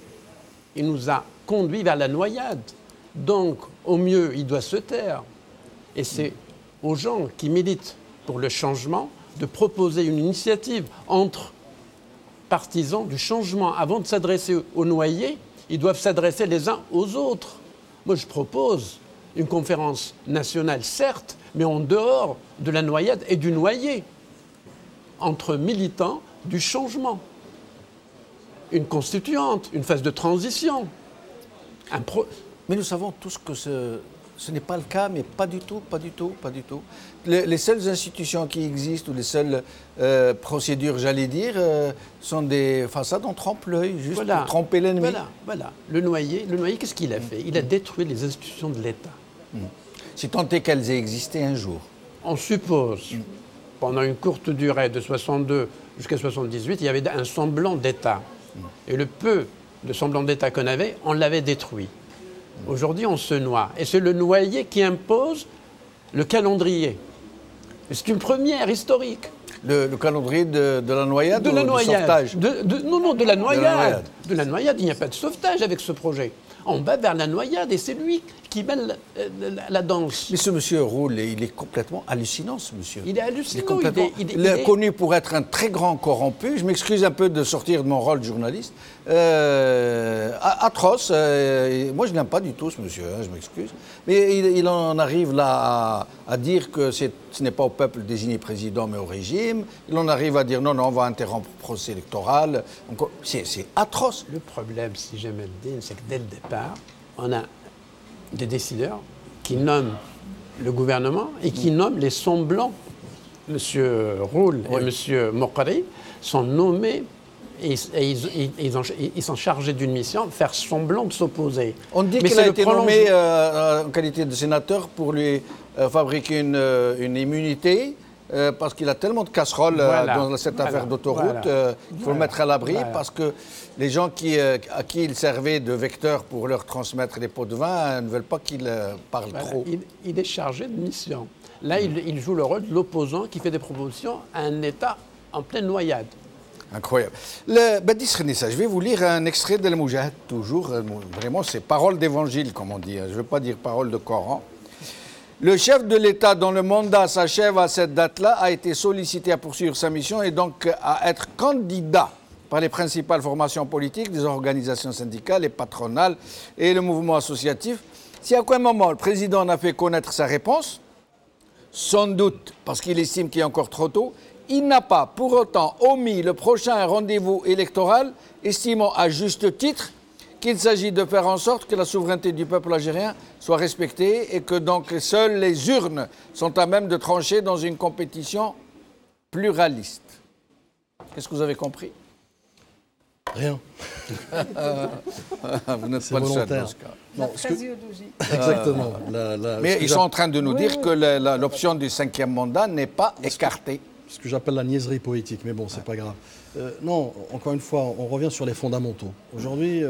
Il nous a conduits vers la noyade. Donc, au mieux, il doit se taire. Et c'est aux gens qui militent pour le changement de proposer une initiative entre partisans du changement. Avant de s'adresser aux noyés, ils doivent s'adresser les uns aux autres. Moi, je propose une conférence nationale, certes, mais en dehors de la noyade et du noyé, entre militants du changement. Une constituante, une phase de transition. Mais nous savons tous que ce n'est pas le cas, mais pas du tout. Les seules institutions qui existent, ou les seules procédures, j'allais dire, sont des façades en trompe-l'œil, juste pour tromper l'ennemi. Voilà. Le noyé, qu'est-ce qu'il a fait? Il a détruit les institutions de l'État. Si tant est qu'elles aient existé un jour. On suppose, pendant une courte durée de 62 jusqu'à 78, il y avait un semblant d'État. Et le peu de semblant d'État qu'on avait, on l'avait détruit. Aujourd'hui, on se noie. Et c'est le noyé qui impose le calendrier. C'est une première historique. Le calendrier de la noyade ou du sauvetage? Non, de la noyade. de la noyade. Il n'y a pas de sauvetage avec ce projet. On va vers la noyade et c'est lui qui mène la danse. Mais ce monsieur Roule, il est complètement hallucinant, ce monsieur. Il est hallucinant. Il est connu pour être un très grand corrompu. Je m'excuse un peu de sortir de mon rôle de journaliste. Atroce. Moi, je n'aime pas du tout ce monsieur, je m'excuse. Mais il en arrive là à dire que ce n'est pas au peuple désigné président, mais au régime. Il en arrive à dire non, on va interrompre le procès électoral. C'est atroce. Le problème, si j'aime le dire, c'est que dès le départ, on a des décideurs qui nomment le gouvernement et qui nomment les semblants. M. Roule et M. Mokri sont nommés et ils sont chargés d'une mission, faire semblant de s'opposer. On dit qu'il a été nommé en qualité de sénateur pour lui fabriquer une immunité. Parce qu'il a tellement de casseroles dans cette affaire d'autoroute qu'il faut le mettre à l'abri parce que les gens à qui il servait de vecteur pour leur transmettre les pots de vin ne veulent pas qu'il parle trop. Il est chargé de mission. Là, il joue le rôle de l'opposant qui fait des propositions à un État en pleine noyade. Incroyable. Je vais vous lire un extrait de Al-Moujahid, toujours. Vraiment, c'est parole d'évangile, comme on dit. Je ne veux pas dire parole de Coran. Le chef de l'État dont le mandat s'achève à cette date-là a été sollicité à poursuivre sa mission et donc à être candidat par les principales formations politiques, des organisations syndicales et patronales et le mouvement associatif. Si à aucun moment le président n'a fait connaître sa réponse, sans doute parce qu'il estime qu'il est encore trop tôt, il n'a pas pour autant omis le prochain rendez-vous électoral, estimant à juste titre qu'il s'agit de faire en sorte que la souveraineté du peuple algérien soit respectée et que donc seules les urnes sont à même de trancher dans une compétition pluraliste. Qu'est-ce que vous avez compris? Rien. Vous n'êtes pas le seul dans ce cas. La phraséologie. Exactement. Mais ils sont en train de nous dire que l'option du 5e mandat n'est pas écartée. Ce que j'appelle la niaiserie poétique, mais bon, c'est pas grave. Non, encore une fois, on revient sur les fondamentaux. Aujourd'hui,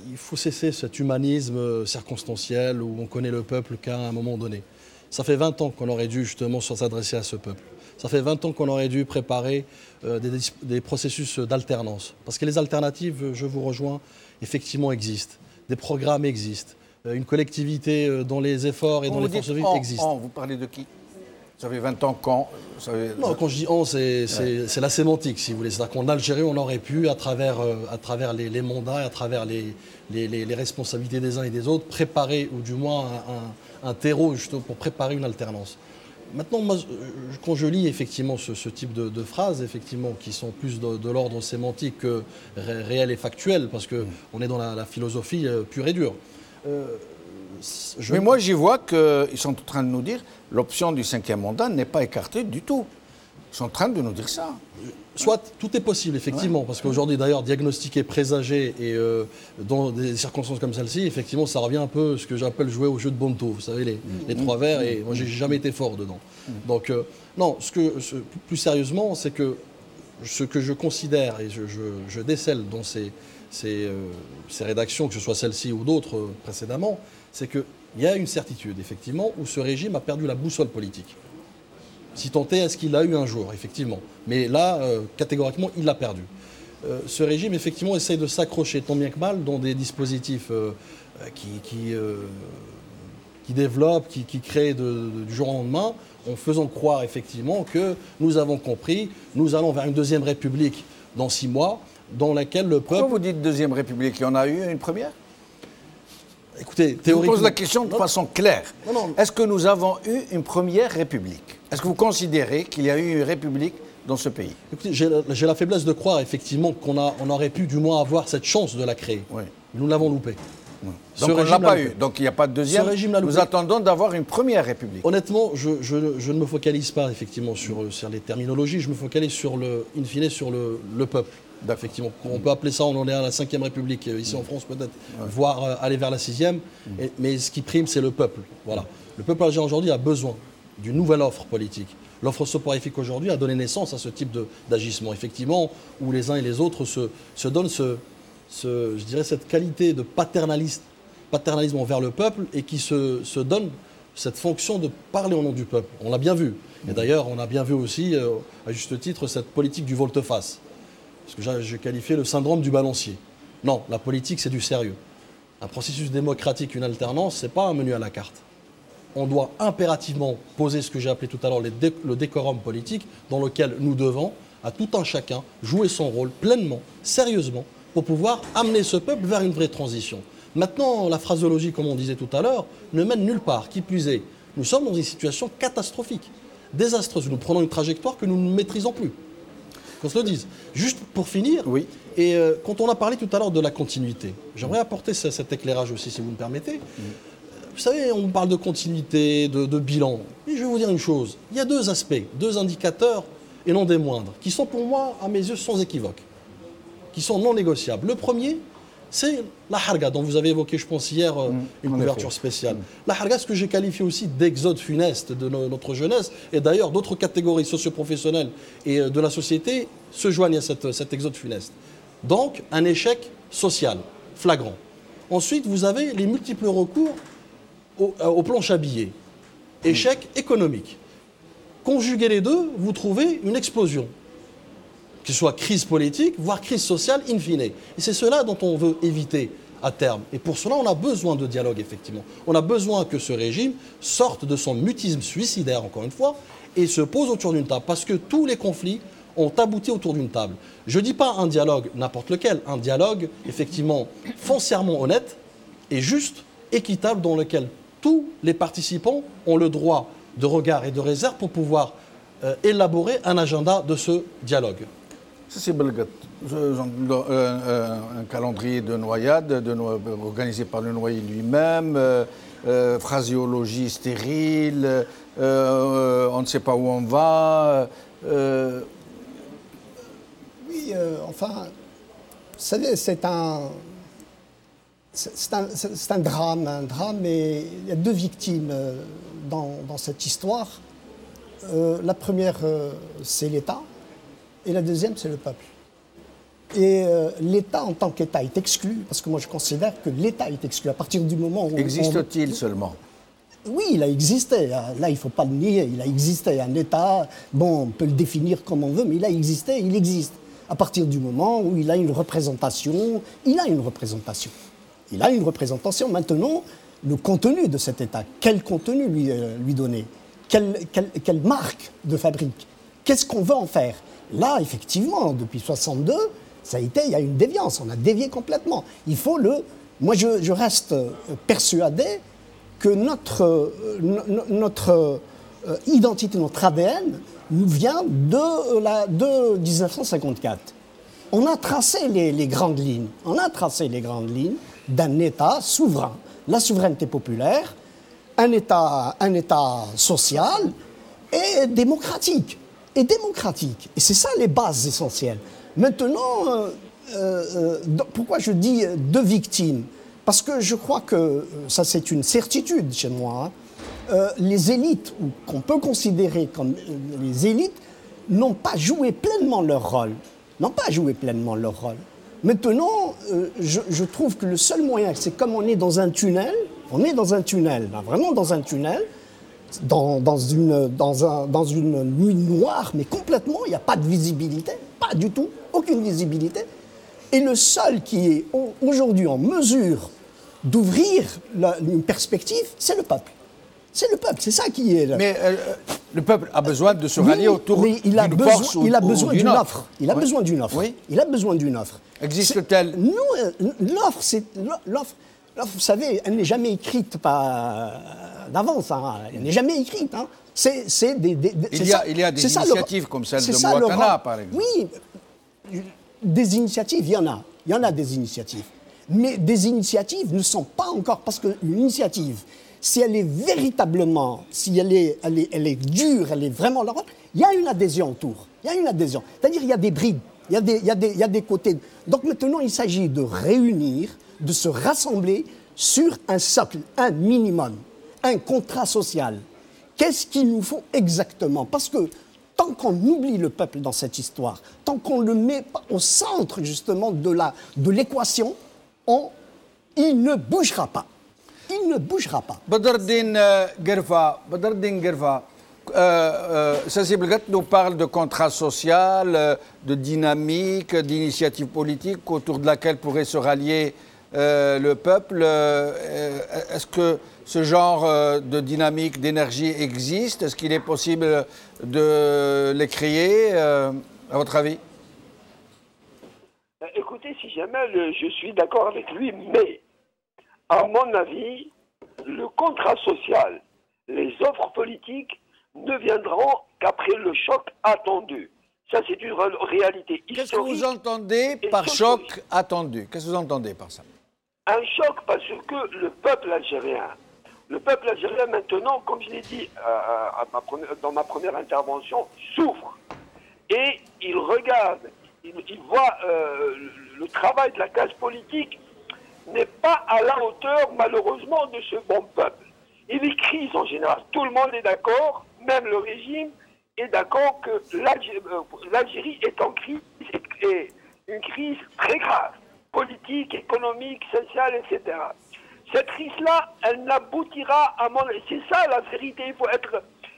il faut cesser cet humanisme circonstanciel où on connaît le peuple qu'à un moment donné. Ça fait 20 ans qu'on aurait dû justement s'adresser à ce peuple. Ça fait 20 ans qu'on aurait dû préparer des processus d'alternance. Parce que les alternatives, je vous rejoins, effectivement existent. Des programmes existent. Une collectivité dont les efforts et dont les forces vives existent. Vous parlez de qui? Ça fait 20 ans quand Non, quand je dis on, c'est la sémantique, si vous voulez. C'est-à-dire qu'en Algérie, on aurait pu, à travers les mandats, à travers les responsabilités des uns et des autres, préparer, ou du moins un terreau justement, pour préparer une alternance. Maintenant, moi, quand je lis effectivement ce type de phrases, effectivement, qui sont plus de l'ordre sémantique que réel et factuel, parce qu'on est dans la philosophie pure et dure. Mais moi, j'y vois qu'ils sont en train de nous dire l'option du 5e mandat n'est pas écartée du tout. Ils sont en train de nous dire ça. Soit tout est possible, effectivement, parce qu'aujourd'hui, d'ailleurs, diagnostiquer, présager, et dans des circonstances comme celle-ci, effectivement, ça revient un peu à ce que j'appelle jouer au jeu de Bonto, vous savez, les trois verres, et moi, j'ai jamais été fort dedans. Donc, non, plus sérieusement, c'est que ce que je considère, et je décèle dans ces rédactions, que ce soit celle-ci ou d'autres précédemment, c'est qu'il y a une certitude, effectivement, où ce régime a perdu la boussole politique. Si tant est-ce qu'il l'a eu un jour, effectivement. Mais là, catégoriquement, il l'a perdu. Ce régime, effectivement, essaye de s'accrocher tant bien que mal dans des dispositifs qui développent, qui créent du jour au lendemain, en faisant croire, effectivement, que nous avons compris, nous allons vers une deuxième république dans 6 mois, dans laquelle le peuple... Pourquoi vous dites deuxième république? Il y en a eu une première? Écoutez, théoriquement... Je vous pose la question de façon claire. Est-ce que nous avons eu une première république? Est-ce que vous considérez qu'il y a eu une république dans ce pays? Écoutez, j'ai la faiblesse de croire, effectivement, on aurait pu du moins avoir cette chance de la créer. Oui. Nous l'avons loupé. Oui. Donc on ne l'a pas eu. Donc il n'y a pas de deuxième. Nous attendons d'avoir une première république. Honnêtement, je ne me focalise pas, effectivement, sur les terminologies. Je me focalise, in fine, sur le peuple. Effectivement, on peut appeler ça, on en est à la 5e République, ici en France peut-être, voire aller vers la 6e, mais ce qui prime, c'est le peuple. Voilà. Le peuple algérien aujourd'hui a besoin d'une nouvelle offre politique. L'offre soporifique aujourd'hui a donné naissance à ce type d'agissement, effectivement, où les uns et les autres se donnent je dirais, cette qualité de paternalisme envers le peuple et qui se donne cette fonction de parler au nom du peuple. On l'a bien vu. Et d'ailleurs, on a bien vu aussi, à juste titre, cette politique du volte-face. Ce que j'ai qualifié le syndrome du balancier. Non, la politique, c'est du sérieux. Un processus démocratique, une alternance, ce n'est pas un menu à la carte. On doit impérativement poser ce que j'ai appelé tout à l'heure le décorum politique, dans lequel nous devons, à tout un chacun, jouer son rôle pleinement, sérieusement, pour pouvoir amener ce peuple vers une vraie transition. Maintenant, la phraseologie, comme on disait tout à l'heure, ne mène nulle part. Qui plus est, nous sommes dans une situation catastrophique, désastreuse. Nous prenons une trajectoire que nous ne maîtrisons plus. Qu'on se le dise. Juste pour finir, oui. Et quand on a parlé tout à l'heure de la continuité, j'aimerais apporter cet éclairage aussi, si vous me permettez. Vous savez, on parle de continuité, de bilan. Et je vais vous dire une chose. Il y a deux aspects, deux indicateurs, et non des moindres, qui sont pour moi, à mes yeux, sans équivoque, qui sont non négociables. Le premier, c'est la harga, dont vous avez évoqué, je pense, hier, une couverture spéciale. La harga, ce que j'ai qualifié aussi d'exode funeste de notre jeunesse, et d'ailleurs d'autres catégories socioprofessionnelles et de la société se joignent à cet exode funeste. Donc, un échec social, flagrant. Ensuite, vous avez les multiples recours aux planches à billets. Échec économique. Conjuguez les deux, vous trouvez une explosion. Que ce soit crise politique, voire crise sociale in fine. Et c'est cela dont on veut éviter à terme. Et pour cela, on a besoin de dialogue, effectivement. On a besoin que ce régime sorte de son mutisme suicidaire, encore une fois, et se pose autour d'une table. Parce que tous les conflits ont abouti autour d'une table. Je ne dis pas un dialogue n'importe lequel, un dialogue, effectivement, foncièrement honnête et juste, équitable, dans lequel tous les participants ont le droit de regard et de réserve pour pouvoir élaborer un agenda de ce dialogue. Ça, c'est Belgat. Un calendrier de noyade organisé par le noyé lui-même, phraséologie stérile, on ne sait pas où on va. Oui, enfin, vous savez, c'est un drame, et il y a deux victimes dans cette histoire. La première, c'est l'État, et la deuxième, c'est le peuple. Et l'État, en tant qu'État, est exclu, parce que moi, je considère que l'État est exclu à partir du moment où... Existe-t-il seulement ? Oui, il a existé. Là, il ne faut pas le nier. Il a existé. Un État, bon, on peut le définir comme on veut, mais il a existé, il existe. À partir du moment où il a une représentation, il a une représentation. Il a une représentation. Maintenant, le contenu de cet État, quel contenu lui donner ? Quelle marque de fabrique ? Qu'est-ce qu'on veut en faire ? Là, effectivement, depuis 1962, ça a été, il y a une déviance. On a dévié complètement. Il faut le... Moi, je reste persuadé que notre identité, notre ADN, nous vient de 1954. On a tracé les grandes lignes. On a tracé les grandes lignes d'un État souverain, la souveraineté populaire, un État social et démocratique. Et c'est ça les bases essentielles. Maintenant, pourquoi je dis deux victimes ? Parce que je crois que, ça c'est une certitude chez moi, les élites, qu'on peut considérer comme les élites, n'ont pas joué pleinement leur rôle. Maintenant, je trouve que le seul moyen, c'est comme on est dans un tunnel, là, vraiment dans un tunnel, dans une nuit noire, mais complètement, il n'y a pas de visibilité, pas du tout, aucune visibilité. Et le seul qui est aujourd'hui en mesure d'ouvrir une perspective, c'est le peuple. C'est le peuple, c'est ça qui est là. Mais le peuple a besoin de se rallier autour d'une force ou d'une offre. Il a besoin d'une offre. Oui. Il a besoin d'une offre. Existe-t-elle ? L'offre, vous savez, elle n'est jamais écrite d'avance. Hein. Elle n'est jamais écrite. Hein. Il y a des initiatives comme celle de Mouatana, par exemple. Oui, des initiatives, il y en a. Il y en a des initiatives. Mais des initiatives ne sont pas encore... Parce qu'une initiative, si elle est véritablement... Si elle est dure, elle est vraiment... Il y a une adhésion autour. Il y a une adhésion. C'est-à-dire il y a des brides. Il y a des côtés. Donc maintenant, il s'agit de réunir, de se rassembler sur un socle, un minimum, un contrat social. Qu'est-ce qu'il nous faut exactement ? Parce que tant qu'on oublie le peuple dans cette histoire, tant qu'on le met au centre justement de l'équation, il ne bougera pas. Il ne bougera pas. Badreddine Guerfa, Sassi Belgat nous parle de contrat social, de dynamique, d'initiative politique autour de laquelle pourrait se rallier le peuple. Est-ce que ce genre de dynamique, d'énergie existe? Est-ce qu'il est possible de les créer, à votre avis? Écoutez, si jamais je suis d'accord avec lui, mais à mon avis, le contrat social, les offres politiques ne viendront qu'après le choc attendu. Ça, c'est une réalité historique. Qu'est-ce que vous entendez par choc attendu? Qu'est-ce que vous entendez par ça? Un choc parce que le peuple algérien maintenant, comme je l'ai dit dans ma première intervention, souffre. Et il regarde, il voit le travail de la classe politique n'est pas à la hauteur, malheureusement, de ce bon peuple. Et les crises en général, tout le monde est d'accord, même le régime est d'accord que l'Algérie est en crise, et une crise très grave, politique, économique, sociale, etc. Cette crise-là, elle n'aboutira à mon... C'est ça la vérité,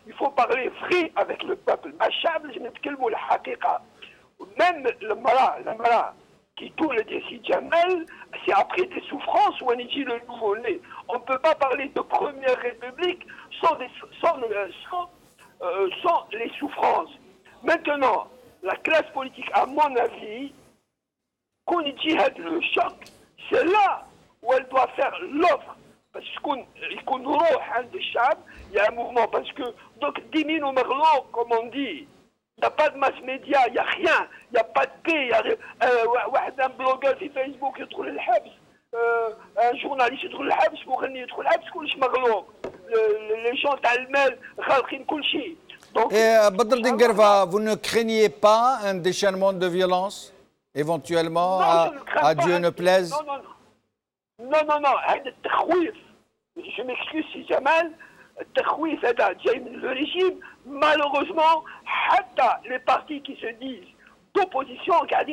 il faut parler vrai avec le peuple. Même le Mara, qui tourne le décide Jamel, c'est après des souffrances où on est dit le nouveau-né. On ne peut pas parler de première république sans les souffrances. Maintenant, la classe politique, à mon avis, qu'on y dit le choc, c'est là où elle doit faire l'offre. Parce qu'il y a un mouvement, parce que, donc, 10 000 au Merlot, comme on dit, il n'y a pas de mass média, il n'y a rien, il n'y a pas de paix, un blogueur sur Facebook il trouve le habs, un journaliste il trouve le habs, مغني il trouve le habs, كلش مغلوق. Les gens d'Almel, خالقين كل شيء. Et Badr Denguerva, vous ne craignez pas un déchaînement de violence, éventuellement, à Dieu ne plaise? Non, je m'excuse si Jamal, le régime, malheureusement, les partis qui se disent d'opposition, il a de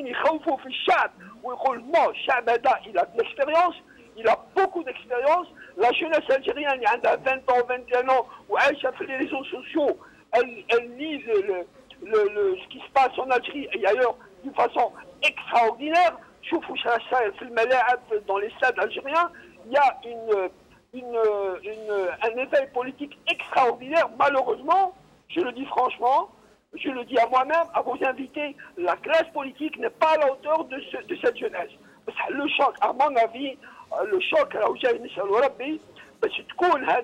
l'expérience, il a beaucoup d'expérience. La jeunesse algérienne, il y a 20 ans, 21 ans, où elle fait les réseaux sociaux, elle lit ce qui se passe en Algérie et ailleurs d'une façon extraordinaire. Dans les stades algériens, il y a un éveil politique extraordinaire. Malheureusement, je le dis franchement, je le dis à moi-même, à vos invités, la classe politique n'est pas à la hauteur de cette jeunesse. Le choc, à mon avis, le choc, c'est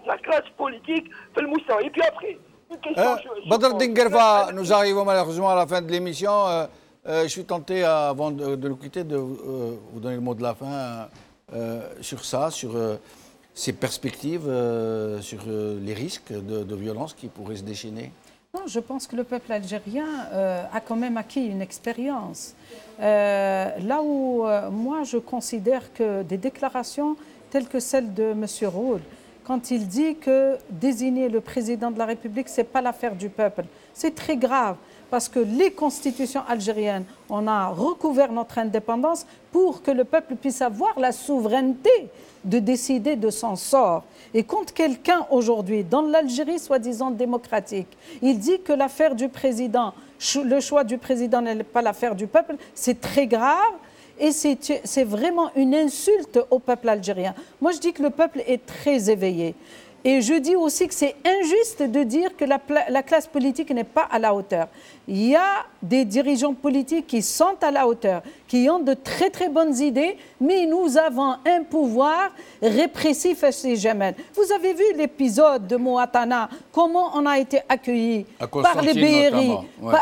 la classe politique, et puis après, une question... Badr Denguerva, nous arrivons malheureusement à la fin de l'émission. Je suis tenté, avant de nous quitter, de vous donner le mot de la fin sur ça, sur ces perspectives, sur les risques de violence qui pourraient se déchaîner. Non, je pense que le peuple algérien a quand même acquis une expérience. Là où moi je considère que des déclarations telles que celle de M. Roul, quand il dit que désigner le président de la République, ce n'est pas l'affaire du peuple, c'est très grave. Parce que les constitutions algériennes, on a recouvert notre indépendance pour que le peuple puisse avoir la souveraineté de décider de son sort. Et quand quelqu'un aujourd'hui, dans l'Algérie soi-disant démocratique, il dit que l'affaire du président, le choix du président n'est pas l'affaire du peuple, c'est très grave et c'est vraiment une insulte au peuple algérien. Moi, je dis que le peuple est très éveillé. Et je dis aussi que c'est injuste de dire que la classe politique n'est pas à la hauteur. Il y a des dirigeants politiques qui sont à la hauteur, qui ont de très très bonnes idées, mais nous avons un pouvoir répressif à ces Jamel. Vous avez vu l'épisode de Moatana, comment on a été accueillis par les Béhéri,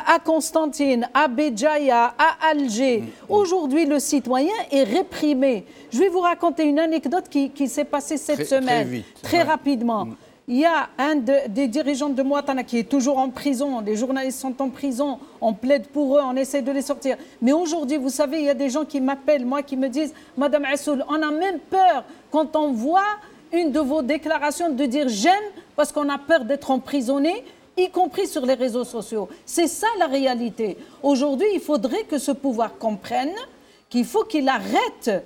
à Constantine, à Béjaïa, à Alger. Aujourd'hui, le citoyen est réprimé. Je vais vous raconter une anecdote qui s'est passée cette semaine, très rapidement. Il y a un des dirigeants de Moatana qui est toujours en prison, les journalistes sont en prison, on plaide pour eux, on essaie de les sortir. Mais aujourd'hui, vous savez, il y a des gens qui m'appellent, moi, qui me disent « Madame Assoul, on a même peur quand on voit une de vos déclarations de dire « j'aime » parce qu'on a peur d'être emprisonné », y compris sur les réseaux sociaux. C'est ça la réalité. Aujourd'hui, il faudrait que ce pouvoir comprenne qu'il faut qu'il arrête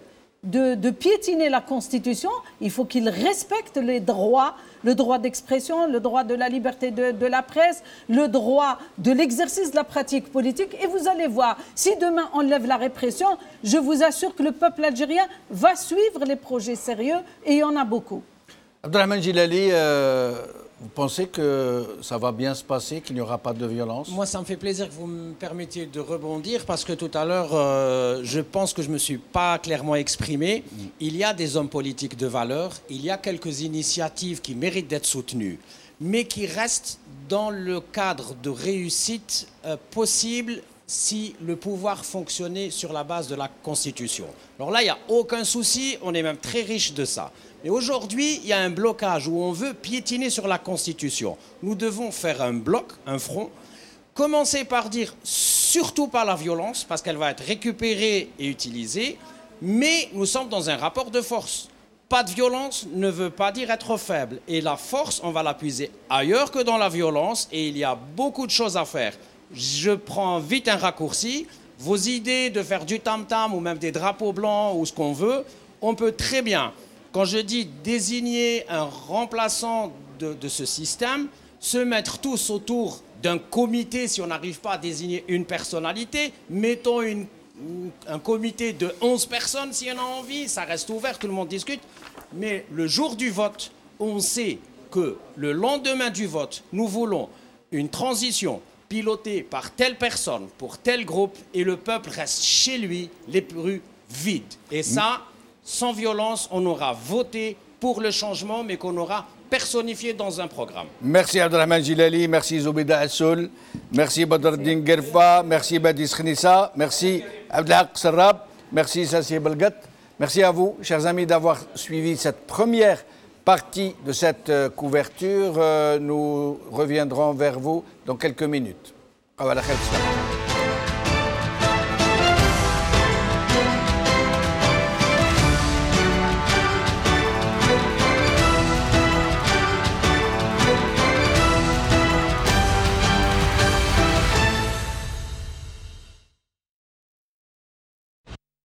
de piétiner la Constitution, il faut qu'il respecte les droits, le droit d'expression, le droit de la liberté de la presse, le droit de l'exercice de la pratique politique. Et vous allez voir, si demain on lève la répression, je vous assure que le peuple algérien va suivre les projets sérieux, et il y en a beaucoup. Abdelrahmane Djilali, vous pensez que ça va bien se passer, qu'il n'y aura pas de violence? Moi, ça me fait plaisir que vous me permettiez de rebondir parce que tout à l'heure, je pense que je ne me suis pas clairement exprimé. Il y a des hommes politiques de valeur, il y a quelques initiatives qui méritent d'être soutenues, mais qui restent dans le cadre de réussite possible si le pouvoir fonctionnait sur la base de la Constitution. Alors là, il n'y a aucun souci, on est même très riche de ça. Mais aujourd'hui, il y a un blocage où on veut piétiner sur la Constitution. Nous devons faire un bloc, un front, commencer par dire surtout pas la violence, parce qu'elle va être récupérée et utilisée, mais nous sommes dans un rapport de force. Pas de violence ne veut pas dire être faible. Et la force, on va la puiser ailleurs que dans la violence, et il y a beaucoup de choses à faire. Je prends vite un raccourci. Vos idées de faire du tam-tam ou même des drapeaux blancs ou ce qu'on veut, on peut très bien, quand je dis désigner un remplaçant de ce système, se mettre tous autour d'un comité, si on n'arrive pas à désigner une personnalité, mettons un comité de 11 personnes si on a envie, ça reste ouvert, tout le monde discute. Mais le jour du vote, on sait que le lendemain du vote, nous voulons une transition pilotée par telle personne, pour tel groupe, et le peuple reste chez lui, les rues vides. Et ça, sans violence, on aura voté pour le changement, mais qu'on aura personnifié dans un programme. Merci Abdelrahmane Djilali, merci Zoubida Assoul, merci Badreddine Guerfa, merci Badis Khnissa, merci Abdelhak Sarrab, merci Sassi Belgat. Merci à vous, chers amis, d'avoir suivi cette première partie de cette couverture. Nous reviendrons vers vous dans quelques minutes.